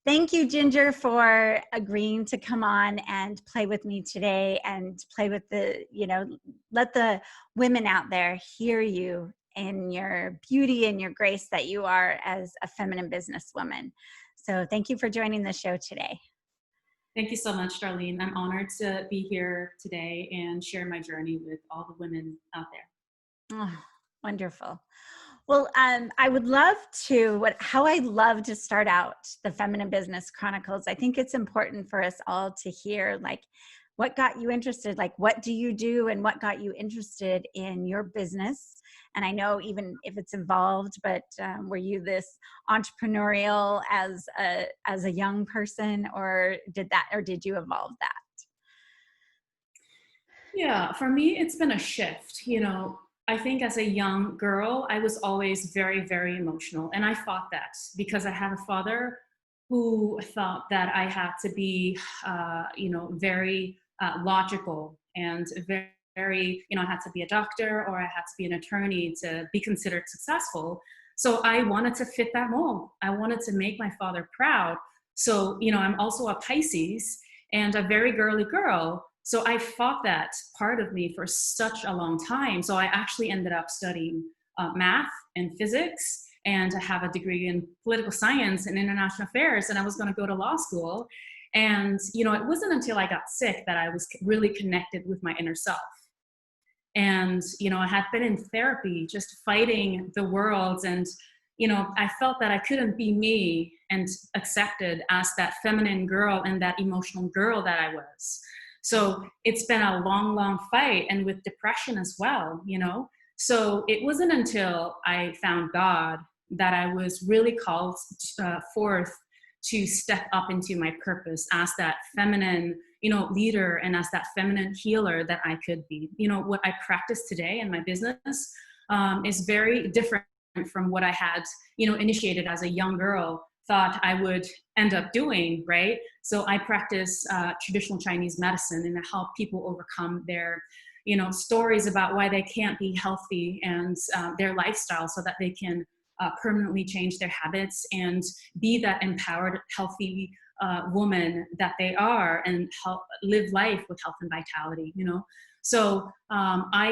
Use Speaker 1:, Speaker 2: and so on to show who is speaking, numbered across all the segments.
Speaker 1: Thank you, Ginger, for agreeing to come on and play with me today and play with let the women out there hear you in your beauty and your grace that you are as a feminine businesswoman. So thank you for joining the show today.
Speaker 2: Thank you so much, Darlene. I'm honored to be here today and share my journey with all the women out there.
Speaker 1: Oh, wonderful. Well, I would love how I love to start out the Feminine Business Chronicles. I think it's important for us all to hear, like, what got you interested? Like, what do you do and what got you interested in your business? And I know even if it's evolved, but were you this entrepreneurial as a young person, or did you evolve that?
Speaker 2: Yeah, for me, it's been a shift. I think as a young girl, I was always very, very emotional. And I fought that because I had a father who thought that I had to be, very logical and very, I had to be a doctor or I had to be an attorney to be considered successful. So I wanted to fit that mold. I wanted to make my father proud. So, I'm also a Pisces and a very girly girl. So I fought that part of me for such a long time. So I actually ended up studying math and physics, and I have a degree in political science and international affairs, and I was going to go to law school. And, it wasn't until I got sick that I was really connected with my inner self. And, I had been in therapy, just fighting the world. And, I felt that I couldn't be me and accepted as that feminine girl and that emotional girl that I was. So it's been a long, long fight, and with depression as well, So it wasn't until I found God that I was really called forth to step up into my purpose as that feminine, leader, and as that feminine healer that I could be. What I practice today in my business is very different from what I had, initiated as a young girl, thought I would end up doing, right? So I practice traditional Chinese medicine and I help people overcome their, stories about why they can't be healthy and their lifestyle so that they can permanently change their habits and be that empowered, healthy woman that they are and help live life with health and vitality, So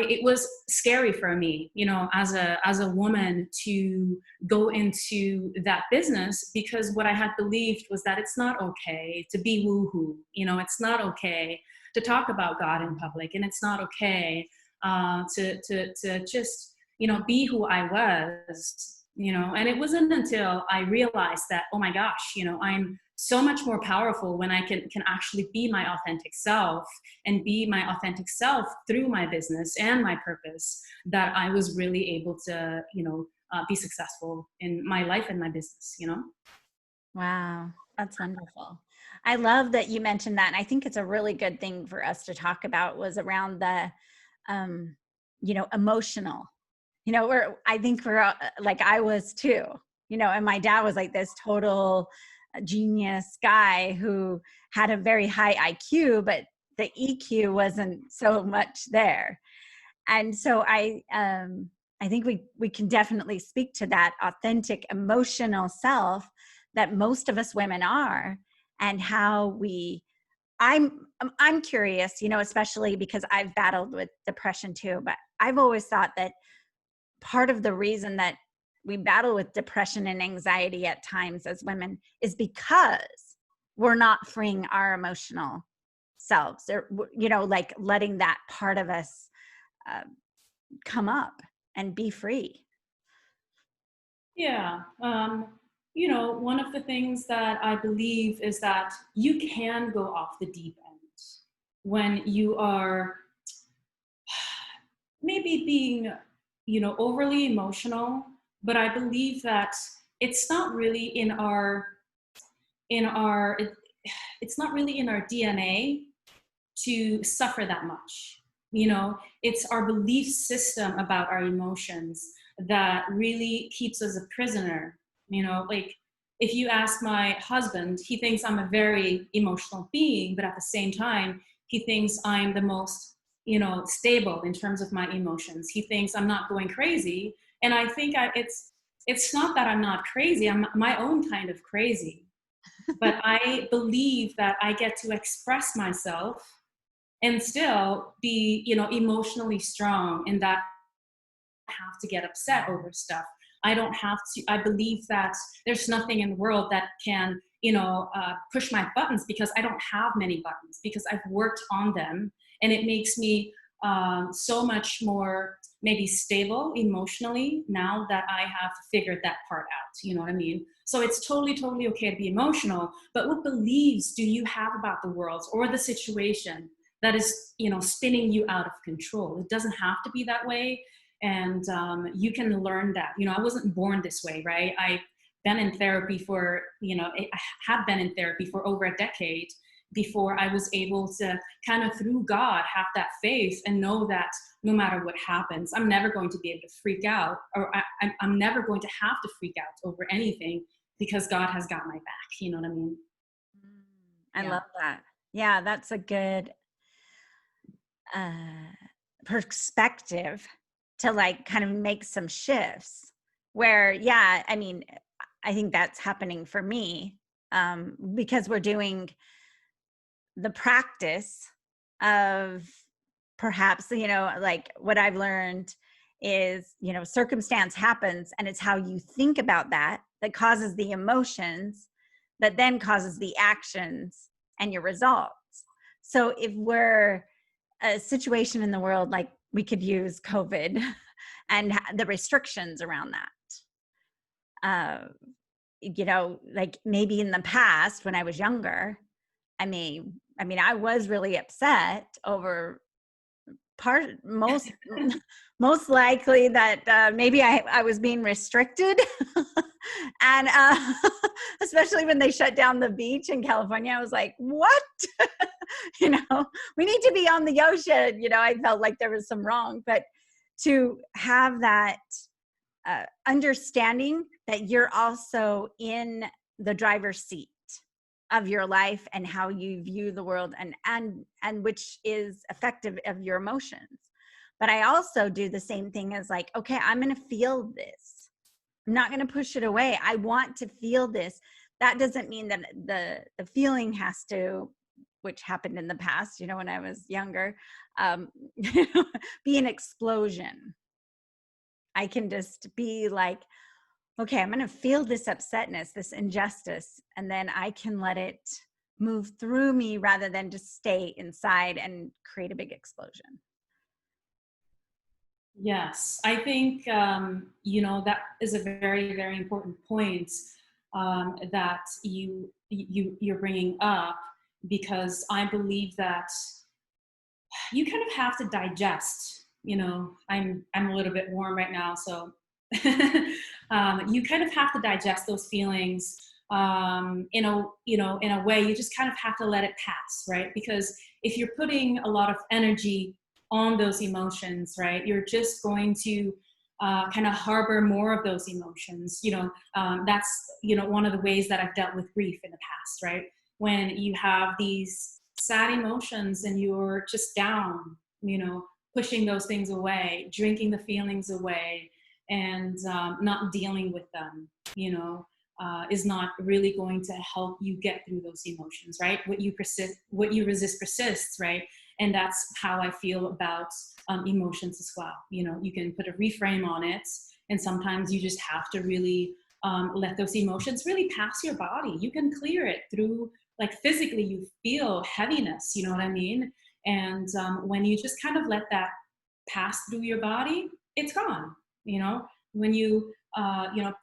Speaker 2: it was scary for me, as a woman to go into that business, because what I had believed was that it's not okay to be woohoo, it's not okay to talk about God in public, and it's not okay to just, be who I was, and it wasn't until I realized that, oh my gosh, I'm so much more powerful when I can actually be my authentic self and be my authentic self through my business and my purpose, that I was really able to, be successful in my life and my business,
Speaker 1: Wow, that's wonderful. I love that you mentioned that. And I think it's a really good thing for us to talk about, was around the, emotional, where I think we're like I was too, and my dad was like this total genius guy who had a very high IQ, but the EQ wasn't so much there. And so I think we can definitely speak to that authentic emotional self that most of us women are, and how I'm curious, especially because I've battled with depression too, but I've always thought that part of the reason that we battle with depression and anxiety at times as women is because we're not freeing our emotional selves, or, like letting that part of us come up and be free.
Speaker 2: Yeah. One of the things that I believe is that you can go off the deep end when you are maybe being, overly emotional, but I believe that it's not really it's not really in our DNA to suffer that much. It's our belief system about our emotions that really keeps us a prisoner. Like, if you ask my husband, he thinks I'm a very emotional being, but at the same time, he thinks I'm the most, stable in terms of my emotions. He thinks I'm not going crazy. And I think it's not that I'm not crazy. I'm my own kind of crazy. but I believe that I get to express myself and still be, emotionally strong, and that I have to get upset over stuff. I don't have to. I believe that there's nothing in the world that can, push my buttons, because I don't have many buttons, because I've worked on them, and it makes me so much more maybe stable emotionally now that I have figured that part out. You know what I mean? So it's totally, totally okay to be emotional, but what beliefs do you have about the world or the situation that is, spinning you out of control? It doesn't have to be that way, and you can learn that. I wasn't born this way, right? I've been in therapy for, I have been in therapy for over a decade before I was able to kind of, through God, have that faith and know that no matter what happens, I'm never going to be able to freak out, or I'm never going to have to freak out over anything, because God has got my back. You know what I mean?
Speaker 1: I
Speaker 2: Yeah.
Speaker 1: love that. Yeah, that's a good uh, perspective to like kind of make some shifts where, yeah, I mean, I think that's happening for me, because we're doing the practice of perhaps, like what I've learned is, circumstance happens and it's how you think about that that causes the emotions that then causes the actions and your results. So if we're a situation in the world, like we could use COVID and the restrictions around that, like maybe in the past when I was younger, I was really upset over most most likely that maybe I was being restricted, and especially when they shut down the beach in California, I was like, what? you know we need to be on the ocean. I felt like there was some wrong, but to have that understanding that you're also in the driver's seat of your life and how you view the world, and which is effective of your emotions. But I also do the same thing as like, okay, I'm going to feel this. I'm not going to push it away. I want to feel this. That doesn't mean that the feeling has to, which happened in the past, when I was younger, um, be an explosion. I can just be like, okay, I'm going to feel this upsetness, this injustice, and then I can let it move through me rather than just stay inside and create a big explosion.
Speaker 2: Yes, I think that is a very, very important point that you're bringing up, because I believe that you kind of have to digest. I'm a little bit warm right now, so you kind of have to digest those feelings in a way. You just kind of have to let it pass, right? Because if you're putting a lot of energy on those emotions, right, you're just going to kind of harbor more of those emotions. That's one of the ways that I've dealt with grief in the past, right? When you have these sad emotions and you're just down, pushing those things away, drinking the feelings away, and not dealing with them, is not really going to help you get through those emotions, right? What you resist persists, right? And that's how I feel about emotions as well. You can put a reframe on it, and sometimes you just have to really let those emotions really pass your body. You can clear it through, like, physically you feel heaviness, you know what I mean? And when you just kind of let that pass through your body, it's gone. When you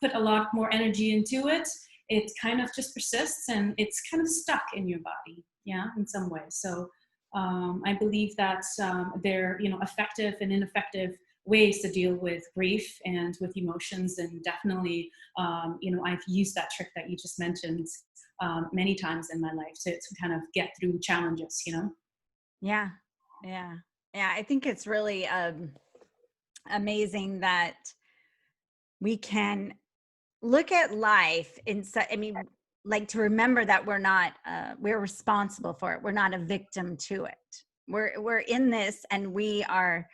Speaker 2: put a lot more energy into it, it kind of just persists, and it's kind of stuck in your body, yeah, in some way. So I believe that they're effective and ineffective ways to deal with grief and with emotions, and definitely I've used that trick that you just mentioned many times in my life to kind of get through challenges.
Speaker 1: Yeah. Yeah. Yeah. I think it's really amazing that we can look at life in like, to remember that we're responsible for it. We're not a victim to it. We're in this, and we are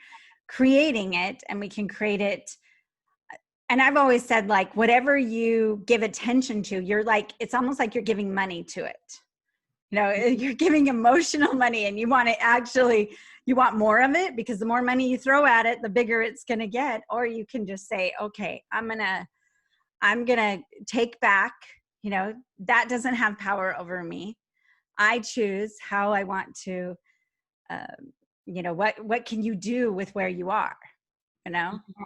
Speaker 1: creating it, and we can create it And I've always said, like, whatever you give attention to, you're like, it's almost like you're giving money to it. You're giving emotional money, and you want to actually, you want more of it, because the more money you throw at it, the bigger it's going to get. Or you can just say, okay, I'm going to take back, that doesn't have power over me. I choose how I want to, what can you do with where you are?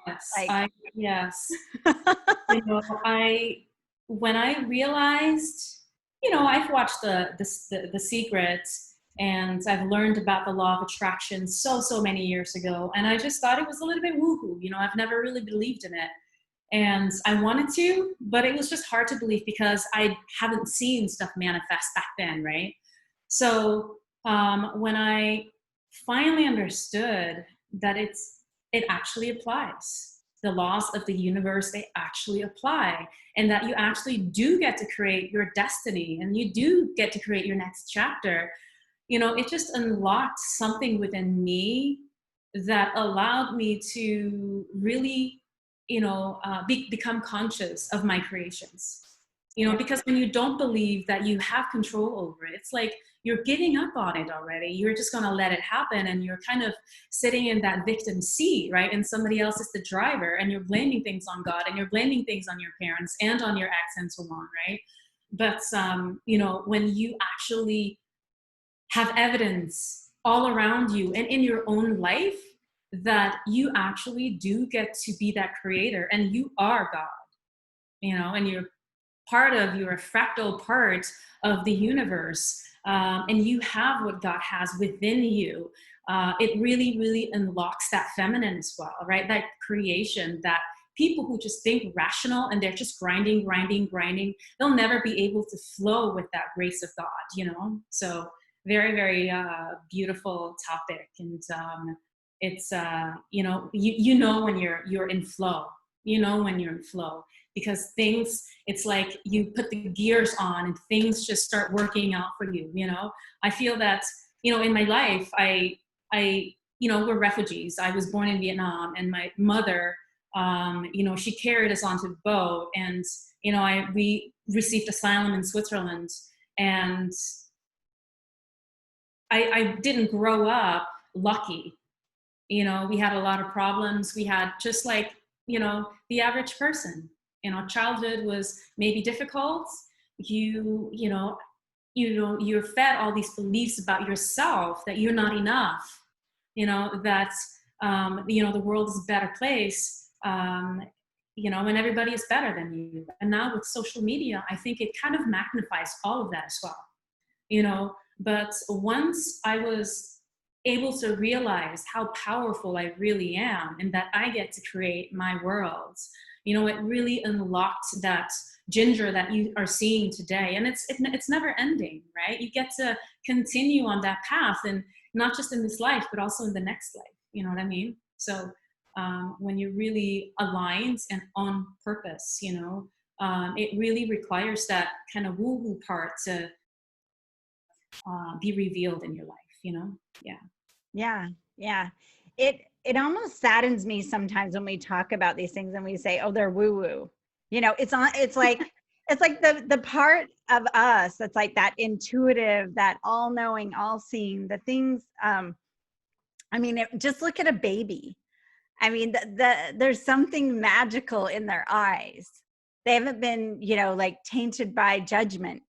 Speaker 2: Yes,
Speaker 1: Like,
Speaker 2: yes. When I realized, I've watched the Secret, and I've learned about the law of attraction so many years ago, and I just thought it was a little bit woohoo. I've never really believed in it, and I wanted to, but it was just hard to believe because I haven't seen stuff manifest back then, right? So when I finally understood that it actually applies, the laws of the universe, they actually apply, and that you actually do get to create your destiny, and you do get to create your next chapter. It just unlocked something within me that allowed me to really become conscious of my creations. Because when you don't believe that you have control over it, it's like you're giving up on it already. You're just going to let it happen, and you're kind of sitting in that victim seat, right? And somebody else is the driver, and you're blaming things on God, and you're blaming things on your parents and on your ex and so on, right? But when you actually have evidence all around you and in your own life that you actually do get to be that creator, and you are God, and you're you're a fractal part of the universe, and you have what God has within you. It really, really unlocks that feminine as well, right? That creation, that people who just think rational and they're just grinding, they'll never be able to flow with that grace of God, So very, very beautiful topic. And it's, when you're in flow, when you're in flow, because things, it's like you put the gears on and things just start working out for you. I feel that, in my life, we're refugees. I was born in Vietnam, and my mother, she carried us onto the boat, and, we received asylum in Switzerland, and I didn't grow up lucky. We had a lot of problems. We had just like, the average person. Childhood was maybe difficult. You're fed all these beliefs about yourself, that you're not enough, that, the world is a better place, and everybody is better than you. And now with social media, I think it kind of magnifies all of that as well, but once I was able to realize how powerful I really am, and that I get to create my worlds, it really unlocked that ginger that you are seeing today. And it's never ending, right? You get to continue on that path, and not just in this life, but also in the next life. You know what I mean? So when you're really aligned and on purpose, it really requires that kind of woo-woo part to be revealed in your life.
Speaker 1: Yeah. It almost saddens me sometimes when we talk about these things and we say, oh, they're woo woo. It's like the part of us that's like that intuitive, that all knowing, all seeing, the things. Just look at a baby. There's something magical in their eyes. They haven't been, like tainted by judgment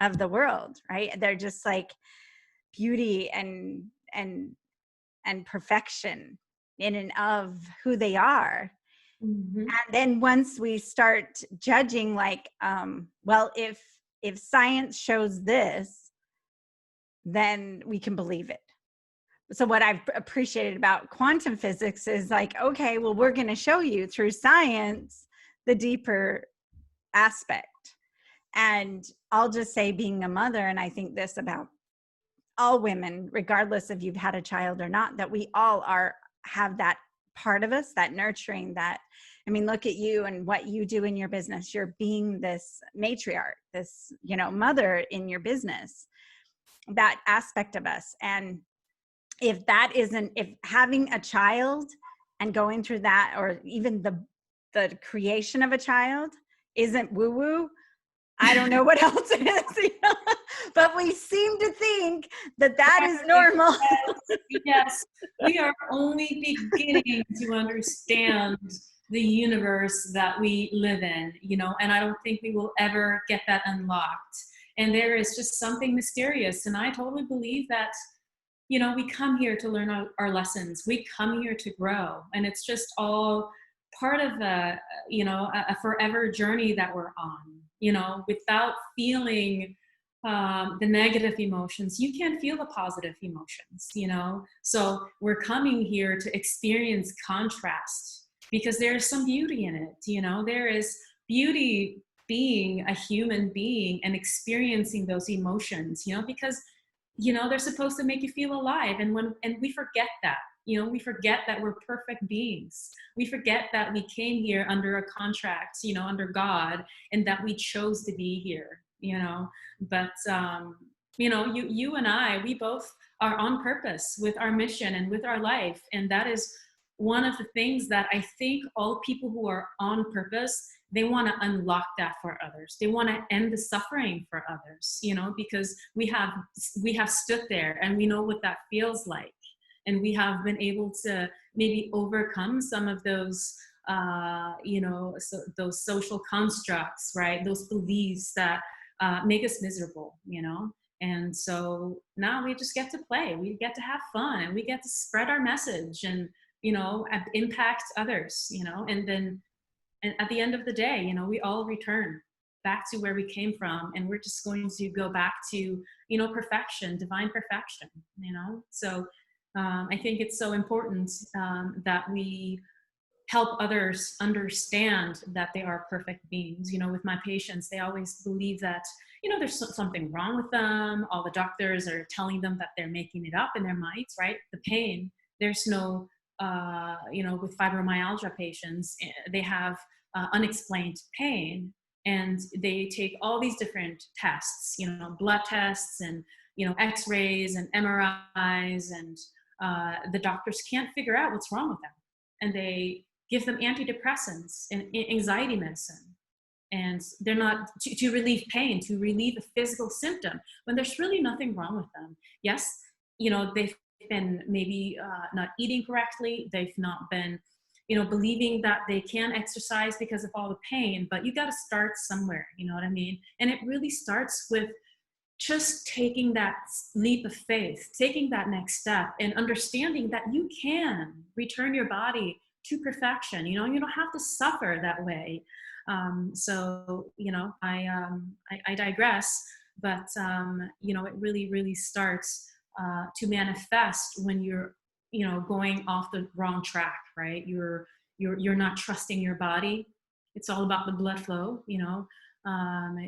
Speaker 1: of the world, right? They're just like beauty and perfection in and of who they are.
Speaker 2: Mm-hmm.
Speaker 1: And then once we start judging, like, well, if science shows this, then we can believe it. So what I've appreciated about quantum physics is like, okay, well, we're going to show you through science the deeper aspect. And I'll just say, being a mother, and I think this about all women, regardless if you've had a child or not, that we all have that part of us, that nurturing, that, look at you and what you do in your business. You're being this matriarch, this, mother in your business, that aspect of us. And if having a child and going through that, or even the the creation of a child isn't woo-woo, I don't know what else it is, you know? But we seem to think that that is normal.
Speaker 2: Yes, yes, we are only beginning to understand the universe that we live in, you know, and I don't think we will ever get that unlocked. And there is just something mysterious. And I totally believe that, you know, we come here to learn our lessons. We come here to grow. And it's just all part of a, you know, a forever journey that we're on, you know, without feeling the negative emotions. You can't feel the positive emotions, you know? So we're coming here to experience contrast because there's some beauty in it, you know? There is beauty being a human being and experiencing those emotions, you know, because you know they're supposed to make you feel alive, and we forget that, you know, we forget that we're perfect beings. We forget that we came here under a contract, you know, under God, and that we chose to be here, you know. But you know, you and I, we both are on purpose with our mission and with our life, and that is one of the things that I think all people who are on purpose, they want to unlock that for others. They want to end the suffering for others, you know, because we have stood there and we know what that feels like, and we have been able to maybe overcome some of those you know, those social constructs, right? Those beliefs that make us miserable, you know. And so now we just get to play, we get to have fun, and we get to spread our message and, you know, impact others, you know. And then, and at the end of the day, you know, we all return back to where we came from, and we're just going to go back to, you know, perfection, divine perfection, you know. So I think it's so important that we help others understand that they are perfect beings. You know, with my patients, they always believe that, you know, there's something wrong with them. All the doctors are telling them that they're making it up in their minds, right? The pain, there's no, you know, with fibromyalgia patients, they have unexplained pain, and they take all these different tests, you know, blood tests and, you know, x-rays and MRIs, and the doctors can't figure out what's wrong with them. And they give them antidepressants and anxiety medicine, and they're not to relieve pain, to relieve a physical symptom, when there's really nothing wrong with them. Yes, you know, they've been maybe not eating correctly, they've not been, you know, believing that they can exercise because of all the pain, but you got to start somewhere, you know what I mean? And it really starts with just taking that leap of faith, taking that next step, and understanding that you can return your body to perfection. You know, you don't have to suffer that way. So, you know, I digress, but, you know, it really, really starts to manifest when you're, you know, going off the wrong track, right? You're not trusting your body. It's all about the blood flow, you know.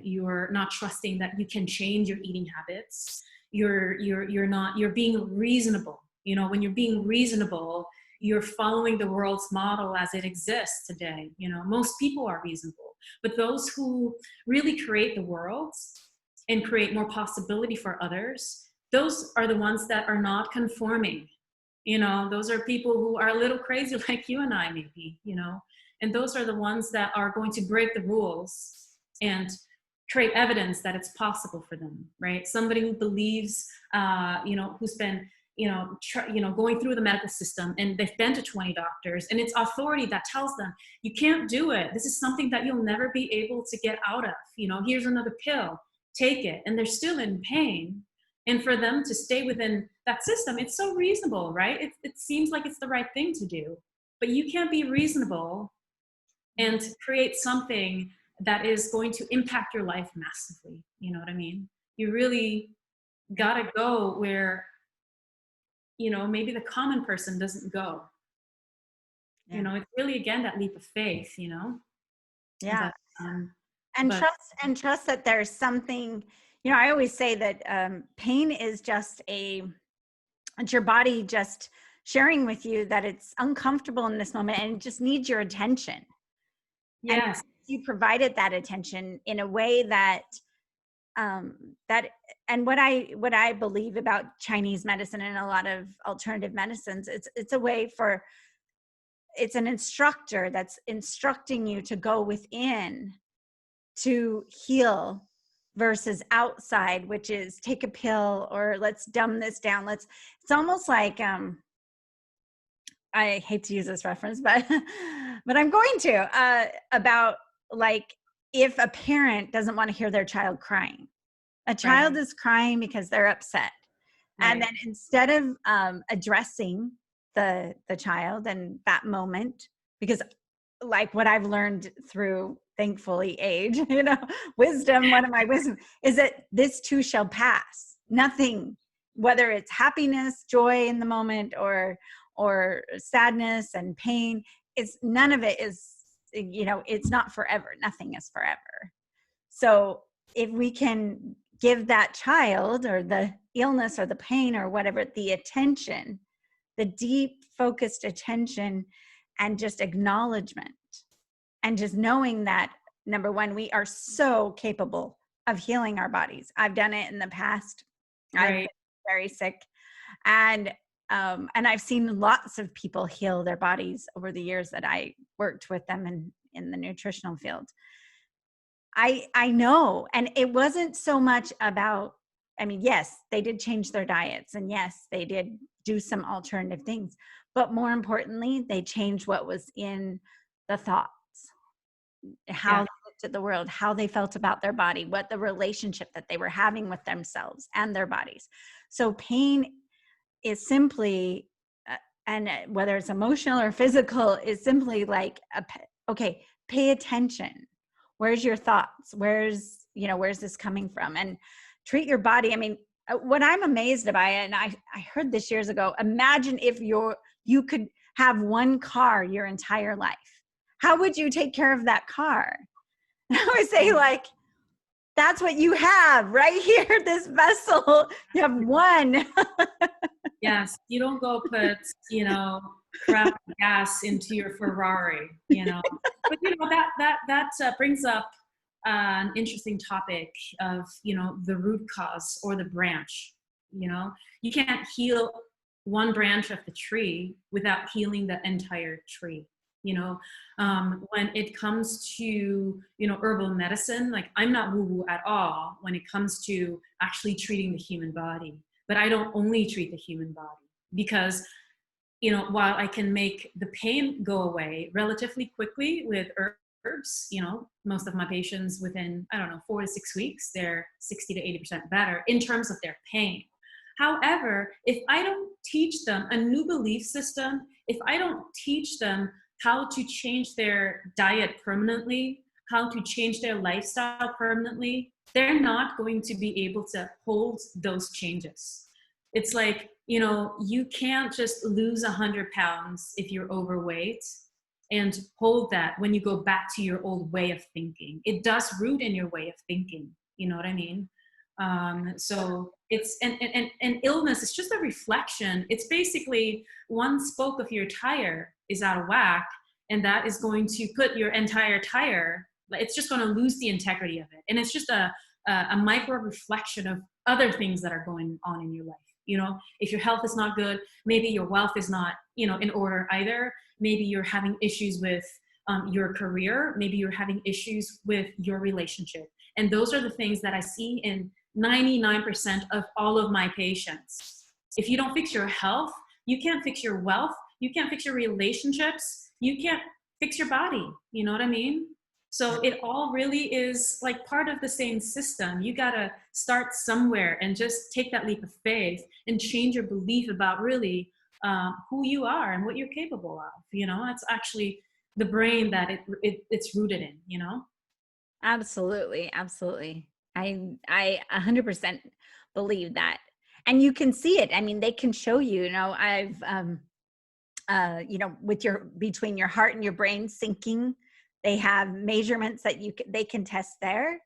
Speaker 2: You're not trusting that you can change your eating habits. You're being reasonable. You know, when you're being reasonable, you're following the world's model as it exists today. You know, most people are reasonable, but those who really create the world and create more possibility for others, those are the ones that are not conforming. You know, those are people who are a little crazy like you and I maybe, you know, and those are the ones that are going to break the rules and create evidence that it's possible for them, right? Somebody who believes, you know, who's been, you know, going through the medical system, and they've been to 20 doctors, and it's authority that tells them, you can't do it. This is something that you'll never be able to get out of. You know, here's another pill, take it. And they're still in pain. And for them to stay within that system, it's so reasonable, right? It seems like it's the right thing to do, but you can't be reasonable and create something that is going to impact your life massively. You know what I mean? You really gotta go where, you know, maybe the common person doesn't go.
Speaker 1: Yeah.
Speaker 2: You know, it's really, again, that leap of faith, you know?
Speaker 1: Yeah.
Speaker 2: But,
Speaker 1: And
Speaker 2: but
Speaker 1: trust that there's something, you know, I always say that pain is just it's your body just sharing with you that it's uncomfortable in this moment and it just needs your attention. And
Speaker 2: yes,
Speaker 1: you provided that attention in a way that that and what I believe about Chinese medicine and a lot of alternative medicines, it's a way for it's an instructor that's instructing you to go within to heal versus outside, which is take a pill or let's dumb this down. It's almost like, I hate to use this reference, but, but I'm going to, about like, if a parent doesn't want to hear their child crying, a child
Speaker 2: Right.
Speaker 1: is crying because they're upset. And
Speaker 2: Right.
Speaker 1: then instead of addressing the child and that moment, because like what I've learned through thankfully age, wisdom, one of my wisdom is that this too shall pass. Nothing, whether it's happiness, joy in the moment, or sadness and pain, it's none of it is, it's not forever. Nothing is forever. So if we can give that child or the illness or the pain or whatever, the attention, the deep focused attention and just acknowledgement, and just knowing that, number one, we are so capable of healing our bodies. I've done it in the past. I've been
Speaker 2: Right.
Speaker 1: very sick, and I've seen lots of people heal their bodies over the years that I worked with them in the nutritional field. I know, and it wasn't so much about, I mean, yes, they did change their diets, and yes, they did do some alternative things, but more importantly, they changed what was in the thoughts, how
Speaker 2: Yeah.
Speaker 1: they looked at the world, how they felt about their body, what the relationship that they were having with themselves and their bodies. So pain is simply, and whether it's emotional or physical, is simply like, okay, pay attention. Where's your thoughts? Where's this coming from? And treat your body. I mean, what I'm amazed by, and I heard this years ago, imagine if you could have one car your entire life. How would you take care of that car? I would say, like, that's what you have right here, this vessel. You have one.
Speaker 2: Yes. You don't go put, crap gas into your Ferrari, you know. But that brings up an interesting topic of, the root cause or the branch. You can't heal one branch of the tree without healing the entire tree. When it comes to herbal medicine, like, I'm not woo woo at all when it comes to actually treating the human body, but I don't only treat the human body, because while I can make the pain go away relatively quickly with herbs, most of my patients within, I don't know, 4 to 6 weeks, they're 60 to 80% better in terms of their pain. However, if I don't teach them a new belief system, if I don't teach them how to change their diet permanently, how to change their lifestyle permanently, they're not going to be able to hold those changes. It's like, you can't just lose 100 pounds if you're overweight and hold that when you go back to your old way of thinking. It does root in your way of thinking. You know what I mean? So it's, and illness is just a reflection. It's basically one spoke of your tire is out of whack, and that is going to put your entire tire, it's just going to lose the integrity of it. And it's just a micro reflection of other things that are going on in your life. If your health is not good, maybe your wealth is not, in order either. Maybe you're having issues with your career. Maybe you're having issues with your relationship. And those are the things that I see in 99% of all of my patients. If you don't fix your health, you can't fix your wealth. You can't fix your relationships. You can't fix your body. You know what I mean? So it all really is like part of the same system. You got to start somewhere and just take that leap of faith and change your belief about really who you are and what you're capable of. It's actually the brain that it's rooted in.
Speaker 1: Absolutely. Absolutely. I 100% believe that. And you can see it. I mean, they can show you, I've, with between your heart and your brain syncing, they have measurements that they can test there.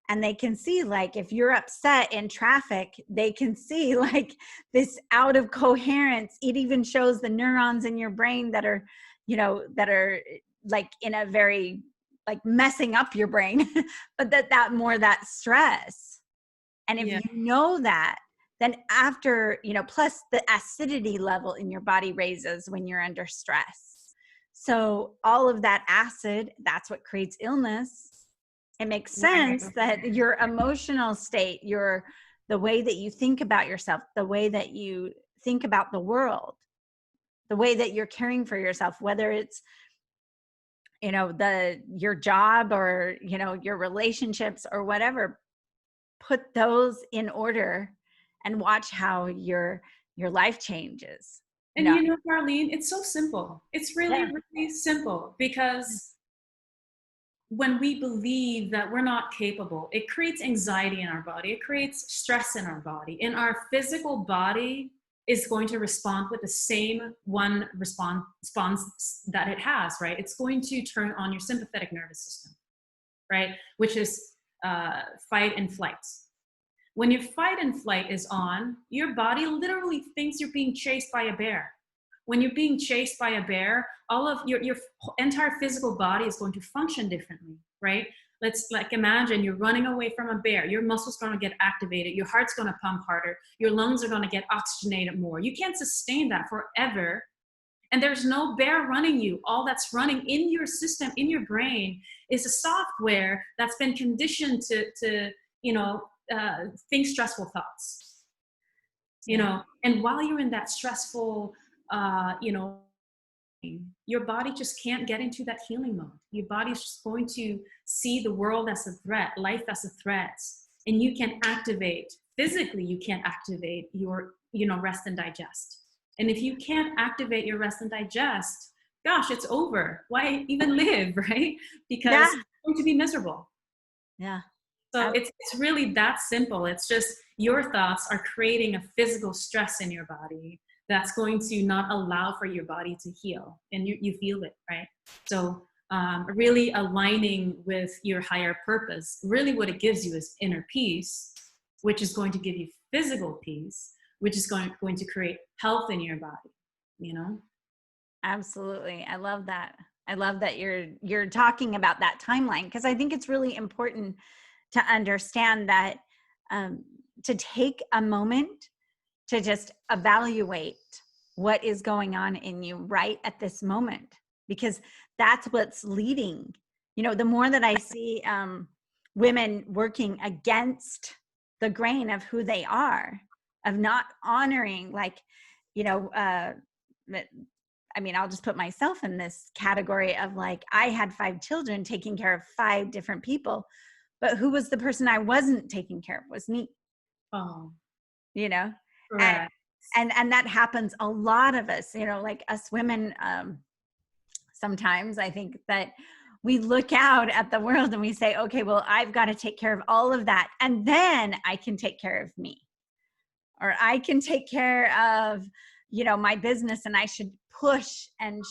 Speaker 1: And they can see, like, if you're upset in traffic, they can see like this out of coherence. It even shows the neurons in your brain that are, like in a very, like, messing up your brain, but that stress. And if
Speaker 2: Yeah.
Speaker 1: you know that, then after, plus the acidity level in your body raises when you're under stress. So all of that acid, that's what creates illness. It makes
Speaker 2: Right.
Speaker 1: sense that your emotional state, the way that you think about yourself, the way that you think about the world, the way that you're caring for yourself, whether it's, your job or, your relationships or whatever, put those in order and watch how your life changes, you
Speaker 2: And
Speaker 1: know.
Speaker 2: Darlene, it's so simple. It's really,
Speaker 1: Yeah.
Speaker 2: really simple, because when we believe that we're not capable, it creates anxiety in our body. It creates stress in our body. And our physical body is going to respond with the same one response that it has, right? It's going to turn on your sympathetic nervous system, right? Which is fight and flight. When your fight and flight is on, your body literally thinks you're being chased by a bear. When you're being chased by a bear, all of your entire physical body is going to function differently, right? Let's like imagine you're running away from a bear. Your muscles going to get activated. Your heart's going to pump harder. Your lungs are going to get oxygenated more. You can't sustain that forever. And there's no bear running you. All that's running in your system, in your brain, is a software that's been conditioned to think stressful thoughts. And while you're in that stressful, your body just can't get into that healing mode. Your body's just going to see the world as a threat, life as a threat, and you can activate physically. You can't activate your, rest and digest. And if you can't activate your rest and digest, gosh, it's over. Why even live, right? Because you're going to be miserable.
Speaker 1: Yeah.
Speaker 2: So it's really that simple. It's just your thoughts are creating a physical stress in your body that's going to not allow for your body to heal, and you feel it, right? So really aligning with your higher purpose, really what it gives you is inner peace, which is going to give you physical peace, which is going to create health in your body.
Speaker 1: Absolutely. I love that. I love that you're talking about that timeline, because I think it's really important to understand that, to take a moment to just evaluate what is going on in you right at this moment, because that's what's leading. The more that I see women working against the grain of who they are, of not honoring, like, I'll just put myself in this category of, like, I had 5 children, taking care of 5 different people, but who was the person I wasn't taking care of was me.
Speaker 2: Oh,
Speaker 1: And,
Speaker 2: correct.
Speaker 1: and that happens a lot of us, like us women. Sometimes I think that we look out at the world and we say, okay, well, I've got to take care of all of that, and then I can take care of me, or I can take care of, my business, and I should push and,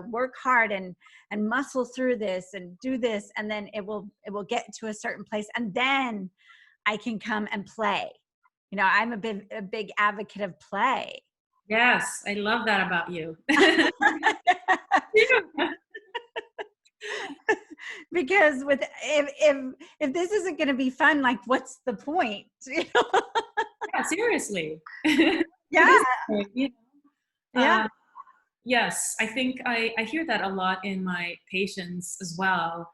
Speaker 1: work hard and muscle through this and do this. And then it will get to a certain place, and then I can come and play. I'm a big advocate of play.
Speaker 2: Yes, I love that about you.
Speaker 1: Because if this isn't going to be fun, like, what's the point?
Speaker 2: Yeah, seriously.
Speaker 1: Yeah. Yeah.
Speaker 2: Yes, I think I hear that a lot in my patients as well,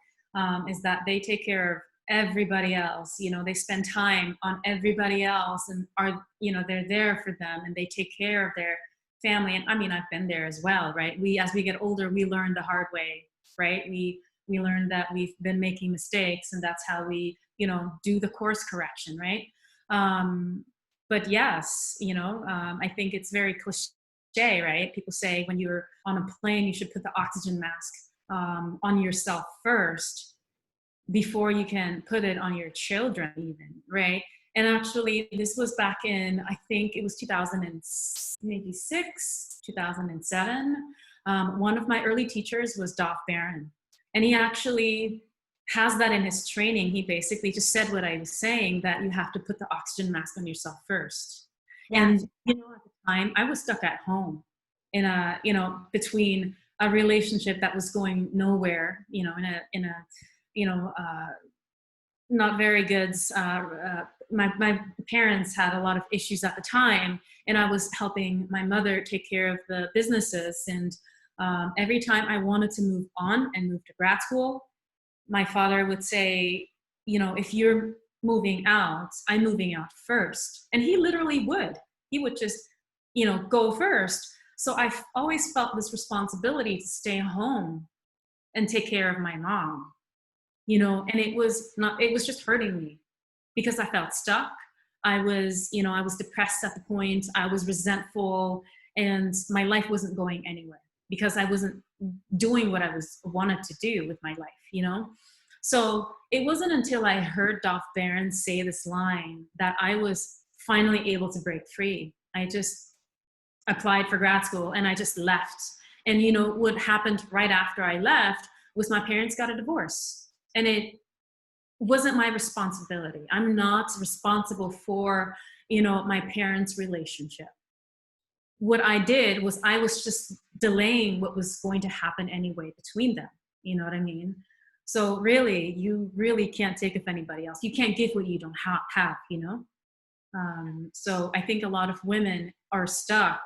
Speaker 2: is that they take care of everybody else. They spend time on everybody else, and they're there for them, and they take care of their family. And I've been there as well, right? As we get older, we learn the hard way, right? We learn that we've been making mistakes, and that's how we, do the course correction, right? But yes, I think it's very cliche, right? People say when you're on a plane, you should put the oxygen mask on yourself first before you can put it on your children even, right? And actually, this was back in, I think it was 2006, 2007. One of my early teachers was Dov Barron, and he actually has that in his training. He basically just said what I was saying, that you have to put the oxygen mask on yourself first.
Speaker 1: Yeah.
Speaker 2: And at the time, I was stuck at home in a, between a relationship that was going nowhere, in a not very good. My parents had a lot of issues at the time, and I was helping my mother take care of the businesses. And Every time I wanted to move on and move to grad school, my father would say, if you're moving out, I'm moving out first. And he literally would. He would just, go first. So I've always felt this responsibility to stay home and take care of my mom, and it was just hurting me because I felt stuck. I was depressed at the point, I was resentful, and my life wasn't going anywhere because I wasn't doing what I wanted to do with my life. So it wasn't until I heard Dolph Barron say this line that I was finally able to break free. I just applied for grad school and I just left. And what happened right after I left was my parents got a divorce. And it wasn't my responsibility. I'm not responsible for, my parents' relationship. What I did was I was just delaying what was going to happen anyway between them. You know what I mean? So really, you really can't take of anybody else. You can't give what you don't have. So I think a lot of women are stuck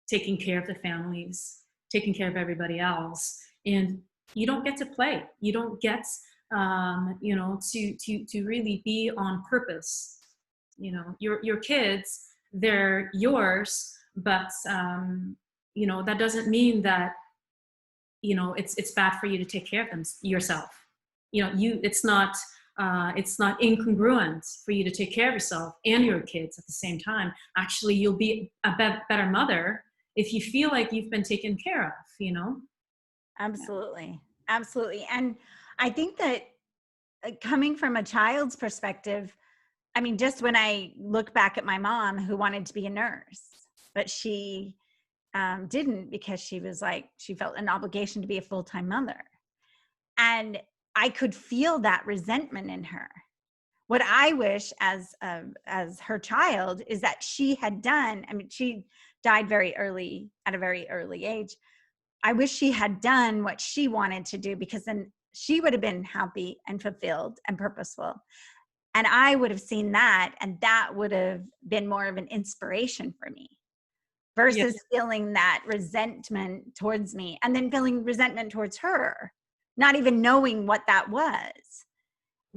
Speaker 2: taking care of the families, taking care of everybody else, and you don't get to play. You don't get, to really be on purpose. Your kids, they're yours, but that doesn't mean that it's bad for you to take care of them yourself. It's not incongruent for you to take care of yourself and your kids at the same time. Actually, you'll be a better mother if you feel like you've been taken care of.
Speaker 1: Absolutely. Absolutely. And I think that coming from a child's perspective, I mean, just when I look back at my mom who wanted to be a nurse, but she didn't because she felt an obligation to be a full-time mother. And I could feel that resentment in her. What I wish as her child is that she had done, I mean, she died at a very early age. I wish she had done what she wanted to do, because then she would have been happy and fulfilled and purposeful. And I would have seen that, and that would have been more of an inspiration for me versus feeling that resentment towards me and then feeling resentment towards her, not even knowing what that was.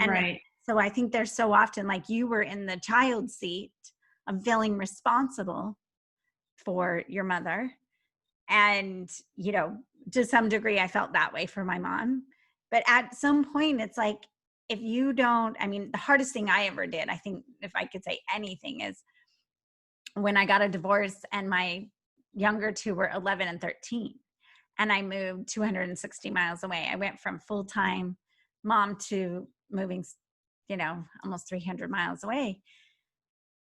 Speaker 1: And
Speaker 2: right.
Speaker 1: so I think there's so often, like, you were in the child seat of feeling responsible for your mother. And, to some degree, I felt that way for my mom. But at some point, it's like, if you don't, I mean, the hardest thing I ever did, I think, if I could say anything, is when I got a divorce and my younger two were 11 and 13. And I moved 260 miles away. I went from full-time mom to moving, almost 300 miles away.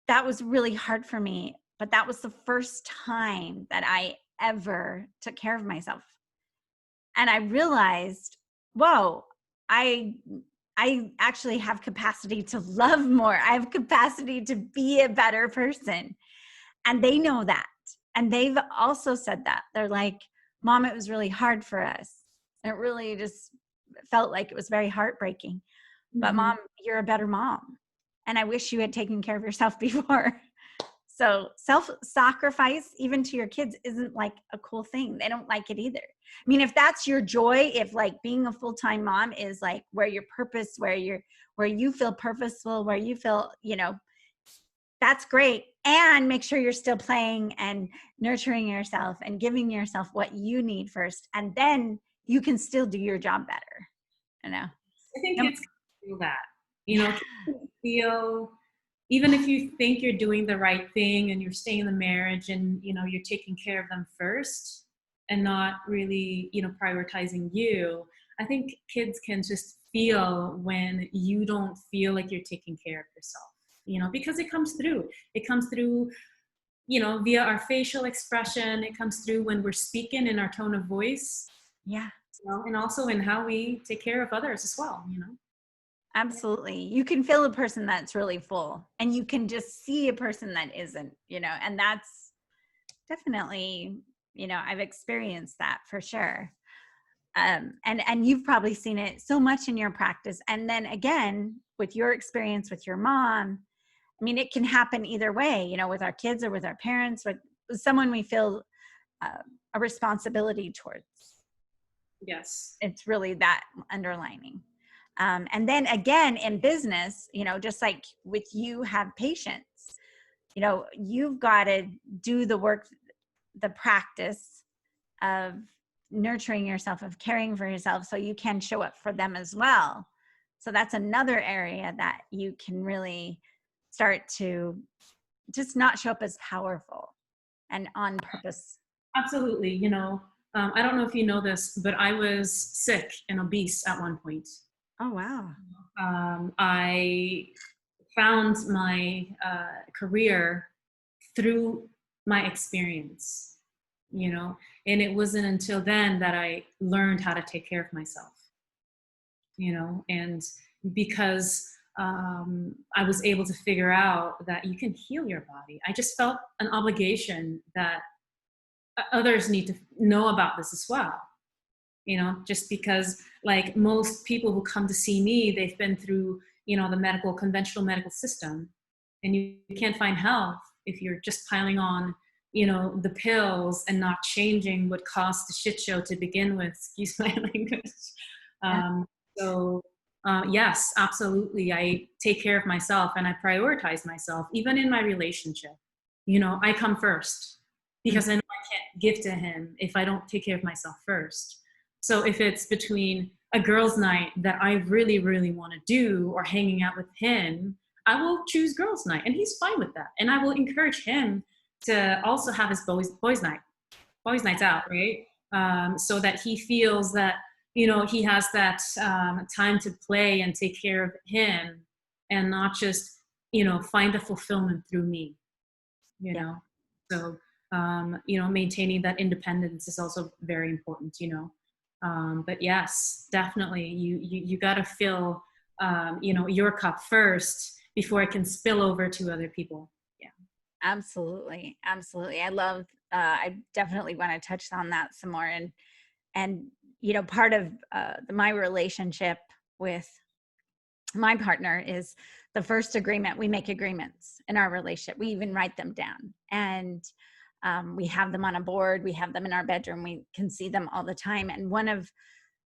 Speaker 1: That was really hard for me. But that was the first time that I ever took care of myself. And I realized, whoa, I actually have capacity to love more. I have capacity to be a better person. And they know that. And they've also said that. They're like, Mom, it was really hard for us. It really just felt like it was very heartbreaking. But Mom, you're a better mom. And I wish you had taken care of yourself before. So self-sacrifice, even to your kids, isn't like a cool thing. They don't like it either. I mean, if that's your joy, if like being a full-time mom is like where your purpose, where you feel purposeful, where you feel, that's great. And make sure you're still playing and nurturing yourself and giving yourself what you need first. And then you can still do your job better.
Speaker 2: I think it's feel that, feel, even if you think you're doing the right thing and you're staying in the marriage and, you're taking care of them first and not really, prioritizing you. I think kids can just feel when you don't feel like you're taking care of yourself, because it comes through. It comes through, via our facial expression. It comes through when we're speaking in our tone of voice.
Speaker 1: Yeah.
Speaker 2: And also in how we take care of others as well,
Speaker 1: Absolutely. You can feel a person that's really full, and you can just see a person that isn't, and that's definitely, I've experienced that for sure. And you've probably seen it so much in your practice. And then again, with your experience with your mom, I mean, it can happen either way, with our kids or with our parents, with someone we feel a responsibility towards.
Speaker 2: Yes.
Speaker 1: It's really that underlining. And then again, in business, just like with you have patience, you've got to do the work, the practice of nurturing yourself, of caring for yourself, so you can show up for them as well. So that's another area that you can really start to just not show up as powerful and on purpose.
Speaker 2: Absolutely. I don't know if you know this, but I was sick and obese at one point.
Speaker 1: Oh, wow.
Speaker 2: I found my career through my experience, and it wasn't until then that I learned how to take care of myself, and because I was able to figure out that you can heal your body. I just felt an obligation that others need to know about this as well. Just because like most people who come to see me, they've been through, the conventional medical system, and you can't find health if you're just piling on, the pills and not changing what caused the shit show to begin with. Excuse my language.
Speaker 1: Yeah.
Speaker 2: So yes, absolutely. I take care of myself and I prioritize myself, even in my relationship. I come first because I know I can't give to him if I don't take care of myself first. So if it's between a girls' night that I really, really want to do or hanging out with him, I will choose girls' night, and he's fine with that. And I will encourage him to also have his boys' nights out, right? So that he feels that, he has that time to play and take care of him, and not just, find the fulfillment through me,
Speaker 1: Yeah.
Speaker 2: So, maintaining that independence is also very important, but yes, definitely you got to fill, your cup first before it can spill over to other people. Yeah.
Speaker 1: Absolutely. Absolutely. I definitely want to touch on that some more. And, part of my relationship with my partner is the first agreement. We make agreements in our relationship. We even write them down, and we have them on a board. We have them in our bedroom. We can see them all the time. And one of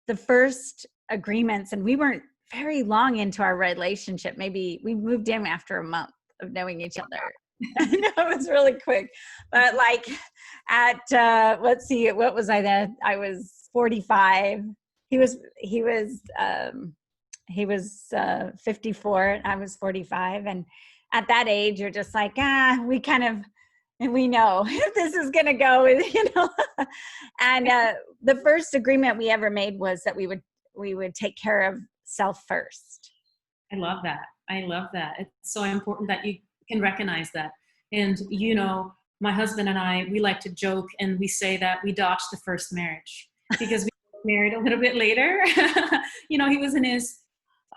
Speaker 1: the first agreements, and we weren't very long into our relationship. Maybe we moved in after a month of knowing each other. It was really quick, but like at let's see, what was I then? I was 45. He was 54 and I was 45, and at that age you're just like, we kind of, and we know if this is going to go, and the first agreement we ever made was that we would take care of self first.
Speaker 2: I love that. It's so important that you can recognize that. And, my husband and I, we like to joke and we say that we dodged the first marriage because we got married a little bit later. He was in his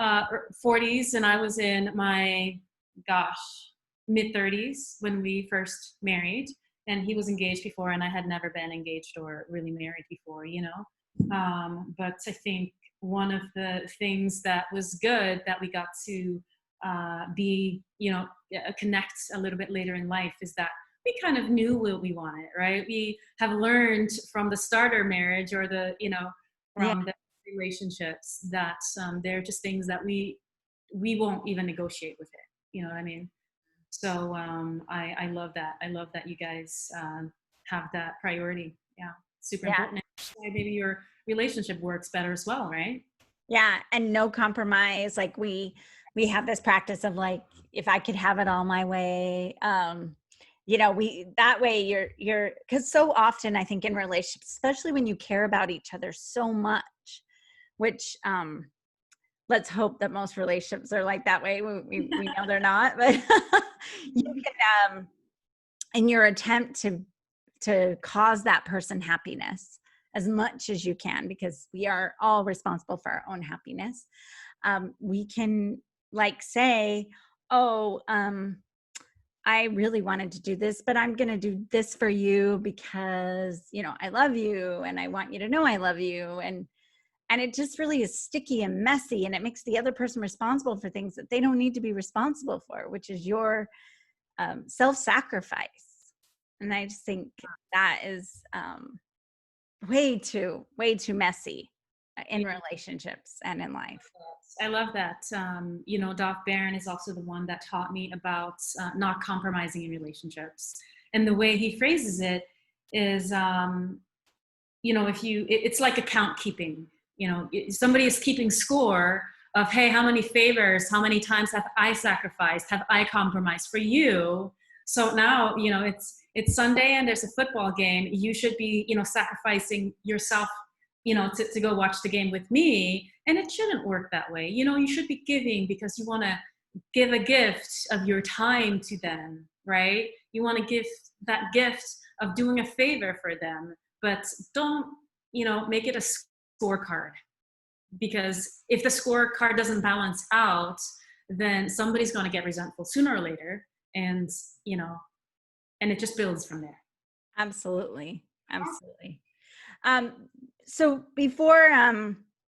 Speaker 2: 40s and I was in my, mid 30s when we first married, and he was engaged before and I had never been engaged or really married before, but I think one of the things that was good that we got to be, connect a little bit later in life is that we kind of knew what we wanted, right? We have learned from the starter marriage or the, from the relationships that they're just things that we won't even negotiate with it. You know what I mean? So I love that. I love that you guys have that priority. Yeah, super important. Maybe your relationship works better as well, right?
Speaker 1: Yeah, and no compromise. Like we have this practice of like, if I could have it all my way, that way you're because so often I think in relationships, especially when you care about each other so much, which let's hope that most relationships are like that way. We know they're not, but you can in your attempt to cause that person happiness as much as you can, because we are all responsible for our own happiness. We can like say, I really wanted to do this, but I'm going to do this for you because, I love you and I want you to know I love you. And it just really is sticky and messy, and it makes the other person responsible for things that they don't need to be responsible for, which is your self-sacrifice. And I just think that is way too messy in relationships and in life.
Speaker 2: I love that. Doc Barron is also the one that taught me about not compromising in relationships. And the way he phrases it is, it's like account keeping. Somebody is keeping score of, hey, how many favors, how many times have I sacrificed, have I compromised for you? So now, it's Sunday and there's a football game. You should be, sacrificing yourself, to go watch the game with me. And it shouldn't work that way. You should be giving because you want to give a gift of your time to them, right? You want to give that gift of doing a favor for them, but don't, make it a scorecard, because if the scorecard doesn't balance out, then somebody's going to get resentful sooner or later. And, and it just builds from there.
Speaker 1: Absolutely. Absolutely. So before,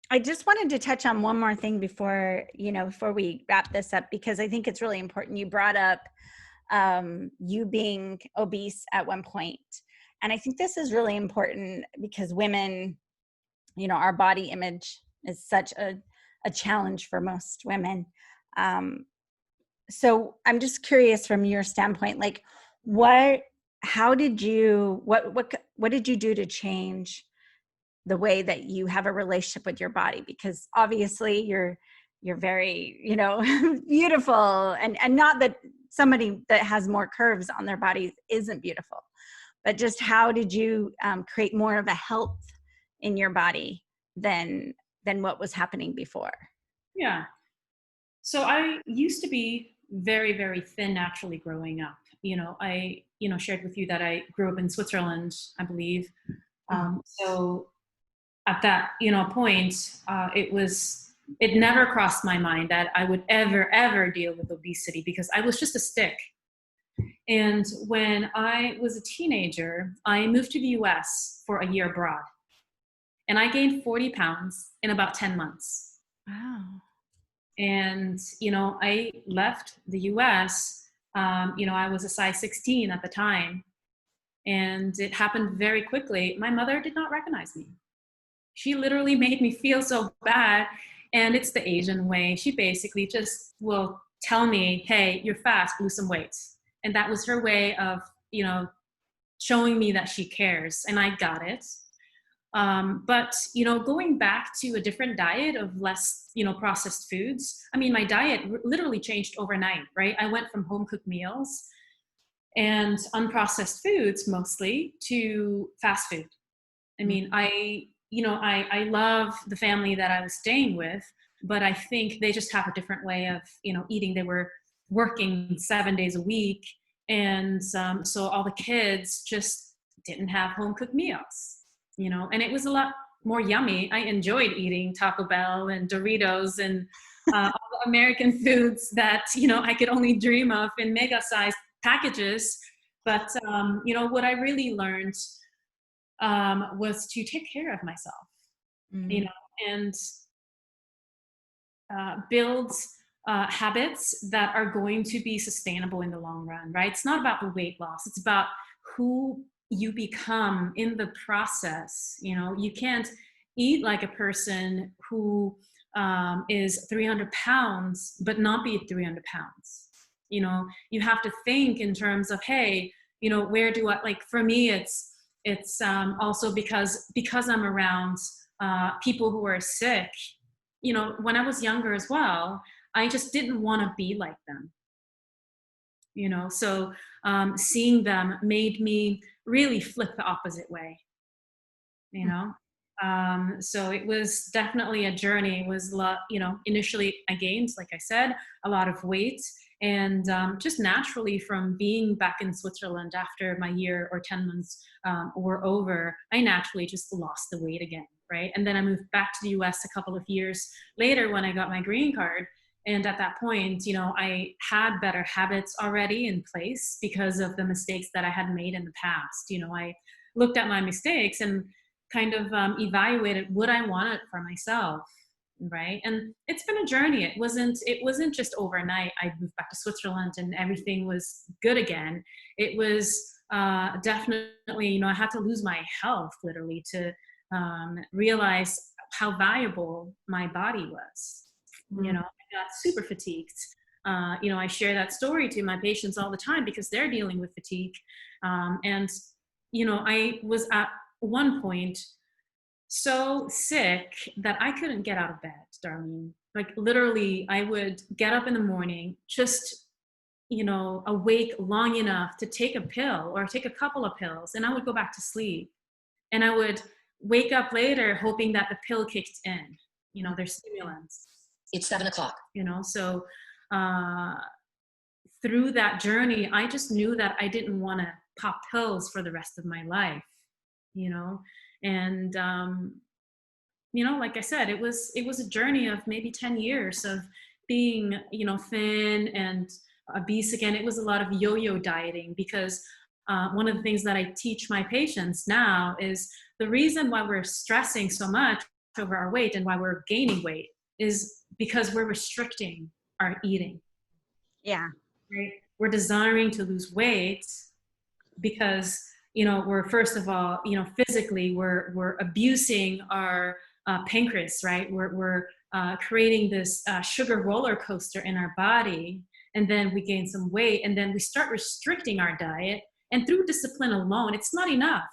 Speaker 1: I just wanted to touch on one more thing before we wrap this up, because I think it's really important. You brought up you being obese at one point. And I think this is really important because women, our body image is such a challenge for most women. So I'm just curious from your standpoint, like what did you do to change the way that you have a relationship with your body? Because obviously you're very, beautiful, and not that somebody that has more curves on their body isn't beautiful, but just how did you create more of a health in your body than what was happening before?
Speaker 2: Yeah. So I used to be very, very thin naturally growing up. I, shared with you that I grew up in Switzerland, I believe. So at that, point, it never crossed my mind that I would ever deal with obesity, because I was just a stick. And when I was a teenager, I moved to the US for a year abroad. And I gained 40 pounds in about 10 months.
Speaker 1: Wow.
Speaker 2: And, I left the US, I was a size 16 at the time. And it happened very quickly. My mother did not recognize me. She literally made me feel so bad. And it's the Asian way. She basically just will tell me, hey, you're fat, lose some weight. And that was her way of, showing me that she cares. And I got it. But, going back to a different diet of less, processed foods. I mean, my diet literally changed overnight, right? I went from home cooked meals and unprocessed foods mostly to fast food. I mean, I love the family that I was staying with, but I think they just have a different way of, eating. They were working 7 days a week. And so all the kids just didn't have home cooked meals, and it was a lot more yummy. I enjoyed eating Taco Bell and Doritos and all the American foods that, I could only dream of in mega sized packages. But, what I really learned was to take care of myself, and build habits that are going to be sustainable in the long run, right? It's not about the weight loss. It's about who you become in the process. You can't eat like a person who is 300 pounds, but not be 300 pounds. You have to think in terms of, hey, where do I, like, for me, it's also because I'm around people who are sick. When I was younger as well, I just didn't want to be like them. So seeing them made me really flip the opposite way. So it was definitely a journey. It was a lot, initially I gained, like I said, a lot of weight. And just naturally from being back in Switzerland after my year or 10 months were over, I naturally just lost the weight again, right? And then I moved back to the US a couple of years later when I got my green card. And at that point, I had better habits already in place because of the mistakes that I had made in the past. I looked at my mistakes and kind of evaluated what I wanted for myself. right? And it's been a journey. It wasn't just overnight I moved back to Switzerland and everything was good again. It was definitely, I had to lose my health literally to realize how valuable my body was.
Speaker 1: Mm.
Speaker 2: I got super fatigued. I share that story to my patients all the time because they're dealing with fatigue. And I was at one point so sick that I couldn't get out of bed, Darlene. Like literally, I would get up in the morning, just, awake long enough to take a pill or take a couple of pills, and I would go back to sleep. And I would wake up later hoping that the pill kicked in, their stimulants.
Speaker 3: It's 7 o'clock.
Speaker 2: So uh, through that journey, I just knew that I didn't want to pop pills for the rest of my life, you know, and like I said, it was a journey of maybe 10 years of being, thin and obese again. It was a lot of yo-yo dieting because one of the things that I teach my patients now is the reason why we're stressing so much over our weight and why we're gaining weight is because we're restricting our eating.
Speaker 1: Yeah.
Speaker 2: Right? We're desiring to lose weight because we're, first of all, physically we're abusing our pancreas, right? We're creating this sugar roller coaster in our body, and then we gain some weight, and then we start restricting our diet. And through discipline alone, it's not enough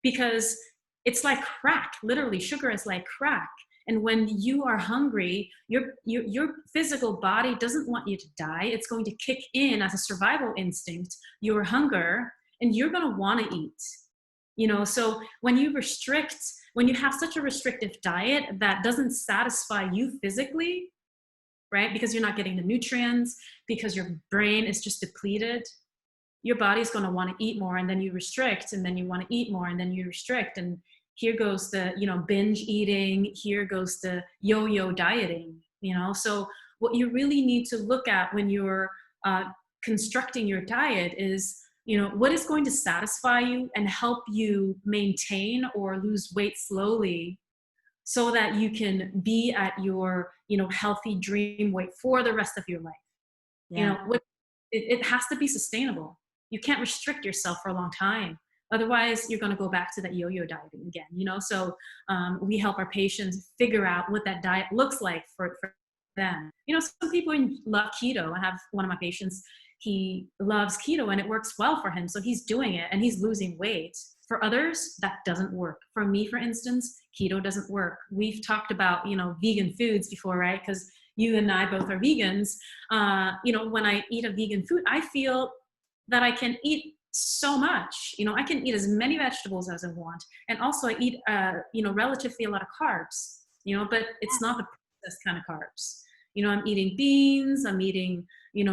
Speaker 2: because it's like crack. Literally, sugar is like crack. And when you are hungry, your physical body doesn't want you to die. It's going to kick in as a survival instinct, your hunger, and you're going to want to eat. So when you have such a restrictive diet that doesn't satisfy you physically, right? Because you're not getting the nutrients, because your brain is just depleted, your body's going to want to eat more, and then you restrict, and then you want to eat more, and then you restrict. And here goes the, binge eating, here goes the yo-yo dieting, So what you really need to look at when you're constructing your diet is, what is going to satisfy you and help you maintain or lose weight slowly so that you can be at your, healthy dream weight for the rest of your life.
Speaker 1: Yeah.
Speaker 2: It has to be sustainable. You can't restrict yourself for a long time. Otherwise, you're going to go back to that yo-yo dieting again, So we help our patients figure out what that diet looks like for them. Some people love keto. I have one of my patients, he loves keto and it works well for him. So he's doing it and he's losing weight. For others, that doesn't work. For me, for instance, keto doesn't work. We've talked about, vegan foods before, right? Because you and I both are vegans. When I eat a vegan food, I feel that I can eat so much. I can eat as many vegetables as I want. And also I eat, relatively a lot of carbs, but it's not the processed kind of carbs. I'm eating beans, I'm eating,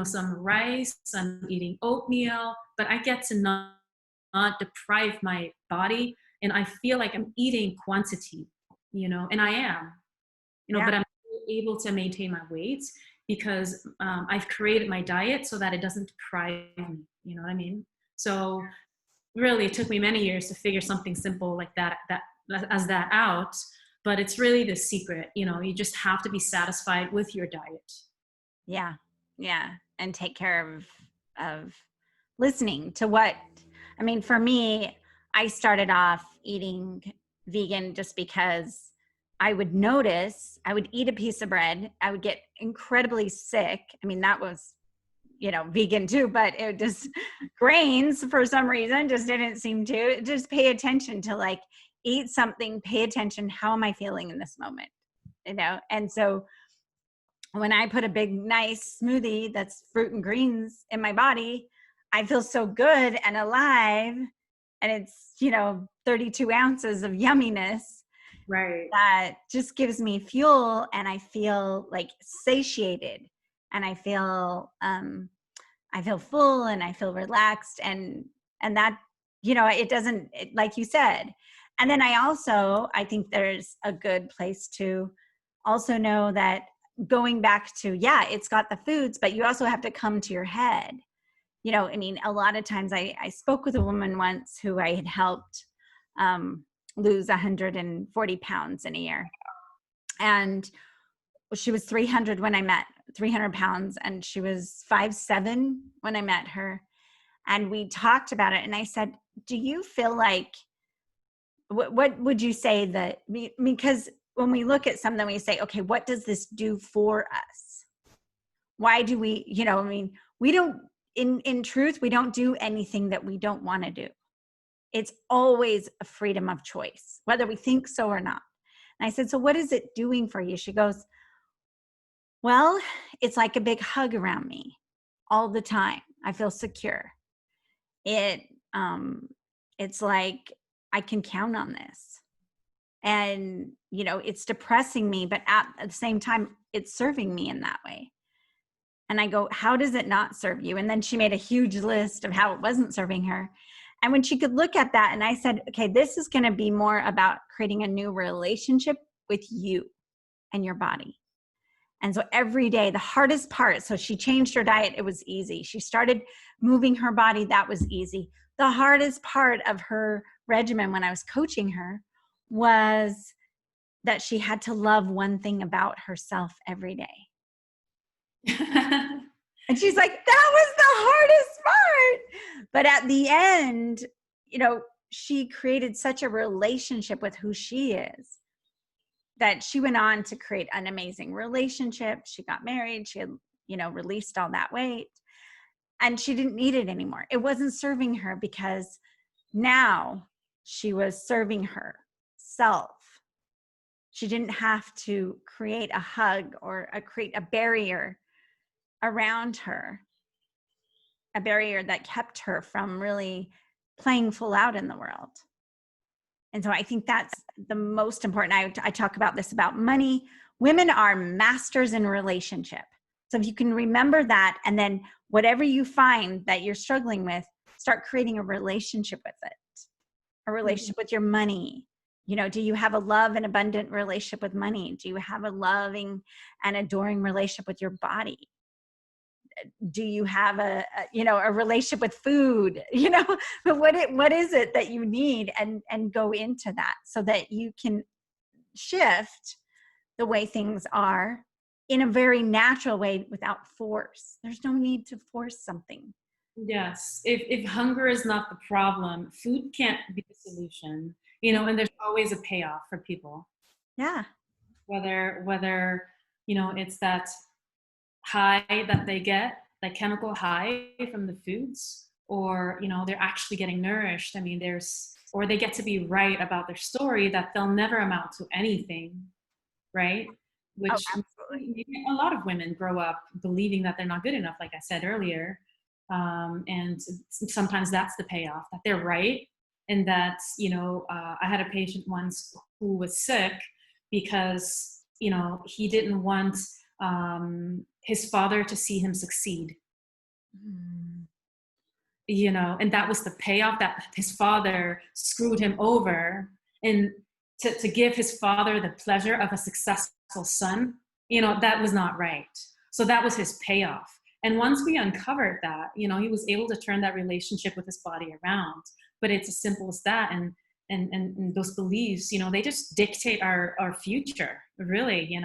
Speaker 2: some rice, I'm eating oatmeal, but I get to not deprive my body. And I feel like I'm eating quantity, and I am,
Speaker 1: Yeah.
Speaker 2: but I'm able to maintain my weight because I've created my diet so that it doesn't deprive me. You know what I mean? So really, it took me many years to figure something simple like that out. But it's really the secret. You just have to be satisfied with your diet.
Speaker 1: Yeah. Yeah. And take care of listening to what, for me, I started off eating vegan just because I would notice I would eat a piece of bread. I would get incredibly sick. That was, vegan too, but it just grains for some reason just didn't seem to. Just pay attention to like eat something, pay attention. How am I feeling in this moment? And so when I put a big, nice smoothie that's fruit and greens in my body, I feel so good and alive. And it's, 32 ounces of yumminess.
Speaker 2: Right.
Speaker 1: That just gives me fuel, and I feel like satiated, and I feel full, and I feel relaxed, and that, it doesn't, like you said. And then I think there's a good place to also know that going back to, it's got the foods, but you also have to come to your head. A lot of times I spoke with a woman once who I had helped lose 140 pounds in a year. And she was 300 when I met, 300 pounds. And she was 5'7" when I met her. And we talked about it. And I said, do you feel like, what would you say that, because when we look at something, we say, okay, what does this do for us? Why do we, we don't, in truth, we don't do anything that we don't want to do. It's always a freedom of choice, whether we think so or not. And I said, so what is it doing for you? She goes, well, it's like a big hug around me all the time. I feel secure. It's like I can count on this. And, it's depressing me, but at the same time, it's serving me in that way. And I go, how does it not serve you? And then she made a huge list of how it wasn't serving her. And when she could look at that, and I said, okay, this is going to be more about creating a new relationship with you and your body. And so every day, the hardest part, so she changed her diet, it was easy. She started moving her body, that was easy. The hardest part of her regimen when I was coaching her was that she had to love one thing about herself every day. And she's like, that was the hardest part. But at the end, she created such a relationship with who she is that she went on to create an amazing relationship. She got married. She had, released all that weight, and she didn't need it anymore. It wasn't serving her because now she was serving herself. She didn't have to create a hug or create a barrier around her, a barrier that kept her from really playing full out in the world. And so I think that's the most important. I talk about this about money. Women are masters in relationship. So if you can remember that, and then whatever you find that you're struggling with, start creating a relationship with it, a relationship with your money. Do you have a love and abundant relationship with money? Do you have a loving and adoring relationship with your body? Do you have a relationship with food? What is it that you need, and go into that so that you can shift the way things are in a very natural way without force. There's no need to force something.
Speaker 2: Yes. If hunger is not the problem, food can't be the solution, and there's always a payoff for people.
Speaker 1: Yeah.
Speaker 2: Whether, it's that high that they get, that chemical high from the foods, or, they're actually getting nourished. I mean, or they get to be right about their story that they'll never amount to anything, right? Which
Speaker 1: absolutely.
Speaker 2: A lot of women grow up believing that they're not good enough, like I said earlier. And sometimes that's the payoff, that they're right. And that, I had a patient once who was sick because, he didn't want his father to see him succeed. And that was the payoff, that his father screwed him over. And to give his father the pleasure of a successful son, that was not right. So that was his payoff. And once we uncovered that, he was able to turn that relationship with his body around. But it's as simple as that. And those beliefs, they just dictate our future, really,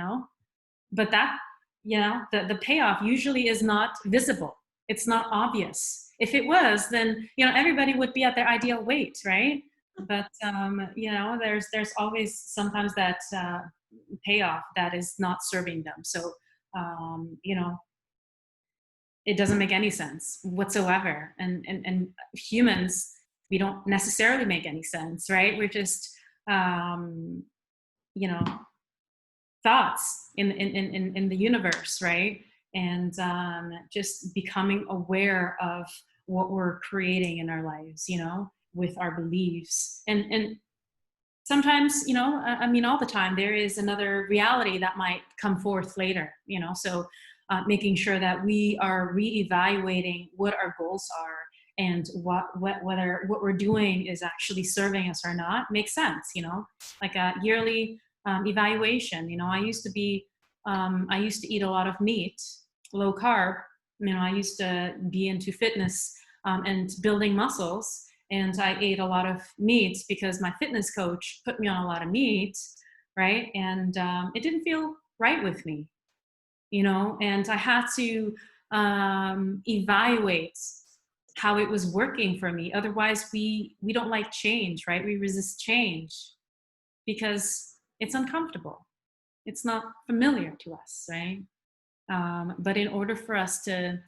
Speaker 2: But that, the payoff usually is not visible. It's not obvious. If it was, then, everybody would be at their ideal weight, right? But, there's always sometimes that payoff that is not serving them. So, it doesn't make any sense whatsoever. And humans, we don't necessarily make any sense, right? We're just, thoughts in the universe, right? And just becoming aware of what we're creating in our lives, with our beliefs. And sometimes, all the time, there is another reality that might come forth later, so making sure that we are reevaluating what our goals are and whether what we're doing is actually serving us or not makes sense, like a yearly evaluation. I used to eat a lot of meat, low carb. I used to be into fitness and building muscles, and I ate a lot of meat because my fitness coach put me on a lot of meat, right? And it didn't feel right with me, you know, and I had to evaluate how it was working for me. Otherwise, we don't like change, right? We resist change because it's uncomfortable. It's not familiar to us, right? But in order for us to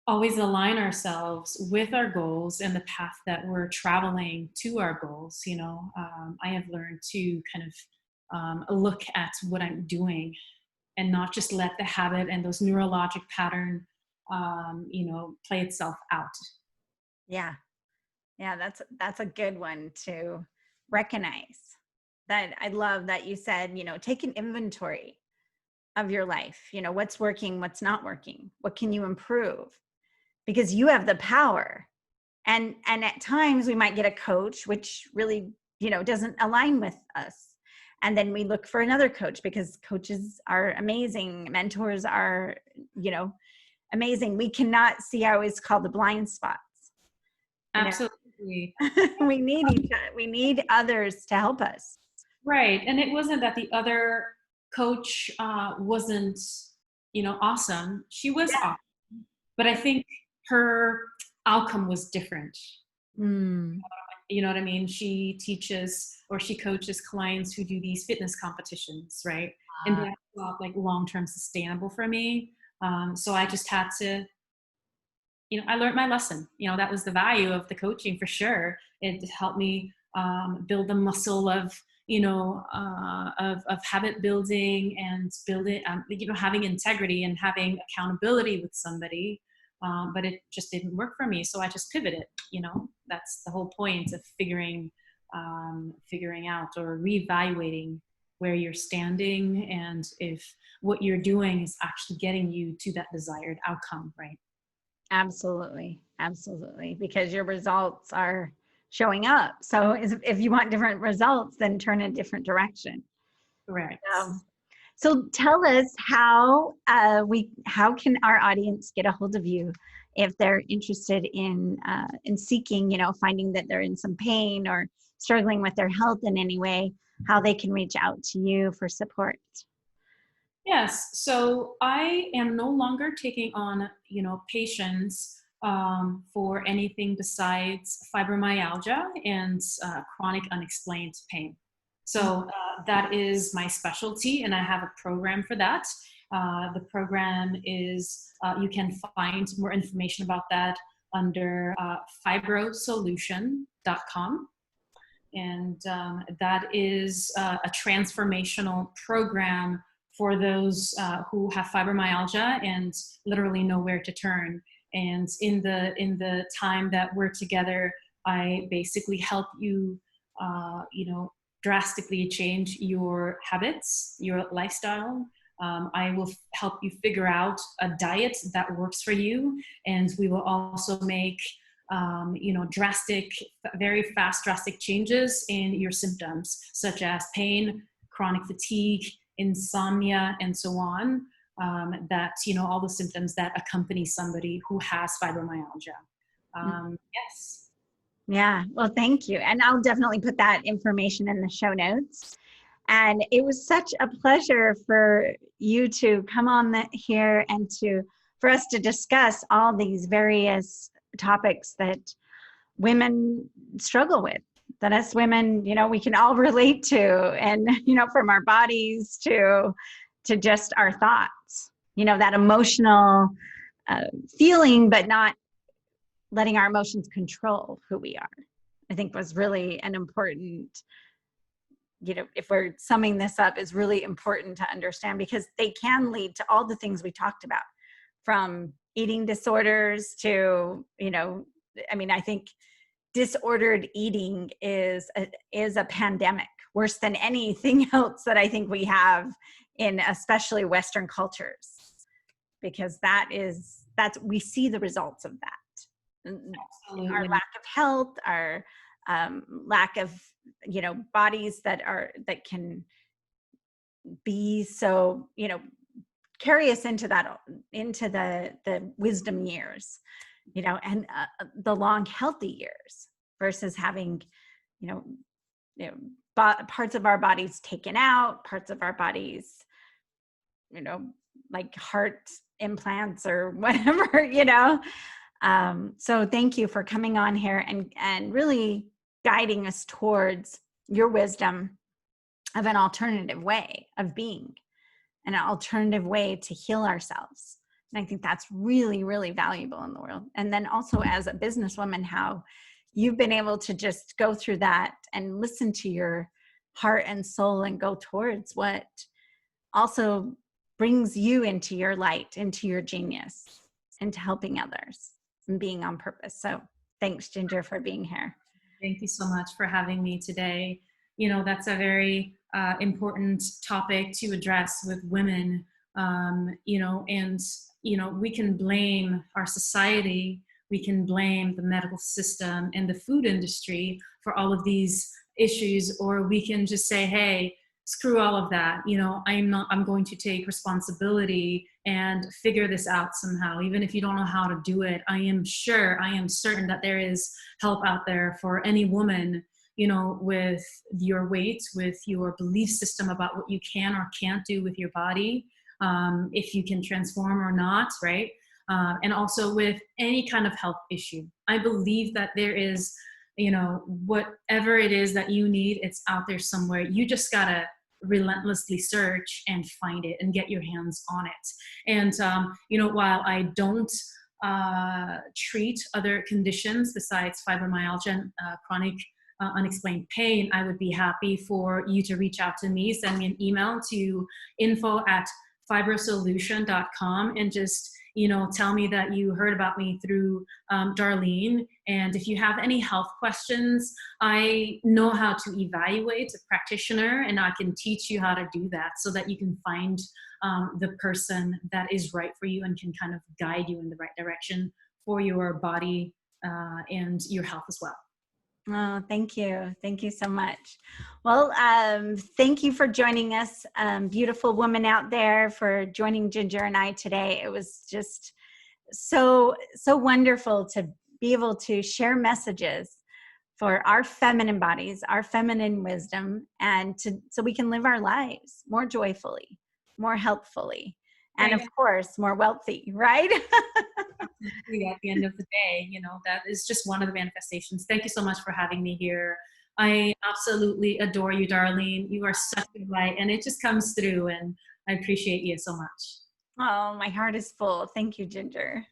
Speaker 2: always align ourselves with our goals and the path that we're traveling to our goals, you know, I have learned to kind of look at what I'm doing and not just let the habit and those neurologic pattern, you know, play itself out.
Speaker 1: Yeah. Yeah, that's a good one to recognize. That I love that you said, take an inventory of your life. What's working, what's not working, what can you improve? Because you have the power. And at times we might get a coach which really, doesn't align with us. And then we look for another coach because coaches are amazing, mentors are, amazing. We cannot see, I always call the blind spots. You know,
Speaker 2: Absolutely.
Speaker 1: we need others to help us.
Speaker 2: Right. And it wasn't that the other coach wasn't, you know, awesome. She was
Speaker 1: Yeah.
Speaker 2: awesome. But I think her outcome was different.
Speaker 1: Mm.
Speaker 2: You know what I mean? She teaches or she coaches clients who do these fitness competitions, right? And that's not like long-term sustainable for me. So I just had to, you know, I learned my lesson. You know, that was the value of the coaching for sure. It helped me build the muscle of, you know, of habit building and building, you know, having integrity and having accountability with somebody. But it just didn't work for me. So I just pivoted, you know, that's the whole point of figuring out or reevaluating where you're standing and if what you're doing is actually getting you to that desired outcome, right?
Speaker 1: Absolutely. Absolutely. Because your results are showing up. So if you want different results, then turn a different direction.
Speaker 2: Correct.
Speaker 1: So tell us how can our audience get a hold of you if they're interested in seeking, finding that they're in some pain or struggling with their health in any way, how they can reach out to you for support.
Speaker 2: Yes. So I am no longer taking on, you know, patients for anything besides fibromyalgia and chronic unexplained pain. So that is my specialty, and I have a program for that. The program is, you can find more information about that under fibrosolution.com. And that is a transformational program for those who have fibromyalgia and literally know where to turn. And in the time that we're together, I basically help you, you know, drastically change your habits, your lifestyle. I will help you figure out a diet that works for you, and we will also make you know, very fast, drastic changes in your symptoms, such as pain, chronic fatigue, insomnia, and so on. That, you know, all the symptoms that accompany somebody who has fibromyalgia. Yes.
Speaker 1: Yeah, well, thank you. And I'll definitely put that information in the show notes. And it was such a pleasure for you to come on here and for us to discuss all these various topics that women struggle with, that us women, we can all relate to, and, from our bodies to just our thoughts, that emotional feeling, but not letting our emotions control who we are, I think was really an important, if we're summing this up, is really important to understand, because they can lead to all the things we talked about, from eating disorders to, I think disordered eating is a pandemic, worse than anything else that I think we have in especially Western cultures, because we see the results of that.
Speaker 2: Absolutely.
Speaker 1: Our lack of health, our lack of, bodies that can be so, carry us into the wisdom years, and the long healthy years, versus having, parts of our bodies taken out, parts of our bodies, you know, like heart implants or whatever, you know. So thank you for coming on here and really guiding us towards your wisdom of an alternative way of being, an alternative way to heal ourselves. And I think that's really, really valuable in the world. And then also as a businesswoman, how you've been able to just go through that and listen to your heart and soul and go towards what also brings you into your light, into your genius, into helping others and being on purpose. So thanks, Ginger, for being here.
Speaker 2: Thank you so much for having me today. You know, that's a very important topic to address with women, you know, and, you know, we can blame our society, we can blame the medical system and the food industry for all of these issues, or we can just say, hey, screw all of that. You know, I'm going to take responsibility and figure this out somehow. Even if you don't know how to do it, I am certain that there is help out there for any woman, you know, with your weight, with your belief system about what you can or can't do with your body, if you can transform or not, right? And also with any kind of health issue. I believe that there is, you know, whatever it is that you need, it's out there somewhere. You just gotta relentlessly search and find it and get your hands on it. And, you know, while I don't treat other conditions besides fibromyalgia and chronic unexplained pain, I would be happy for you to reach out to me, send me an email to info@fibrosolution.com and just, you know, tell me that you heard about me through Darlene. And if you have any health questions, I know how to evaluate a practitioner, and I can teach you how to do that so that you can find the person that is right for you and can kind of guide you in the right direction for your body and your health as well.
Speaker 1: Oh, thank you. Thank you so much. Well, thank you for joining us, beautiful woman out there, for joining Ginger and I today. It was just so wonderful to be able to share messages for our feminine bodies, our feminine wisdom, and so we can live our lives more joyfully, more healthfully, and of course, more wealthy, right?
Speaker 2: At the end of the day, you know, that is just one of the manifestations. Thank you so much for having me here. I absolutely adore you, Darlene. You are such a light, and it just comes through, and I appreciate you so much.
Speaker 1: Oh, my heart is full. Thank you, Ginger.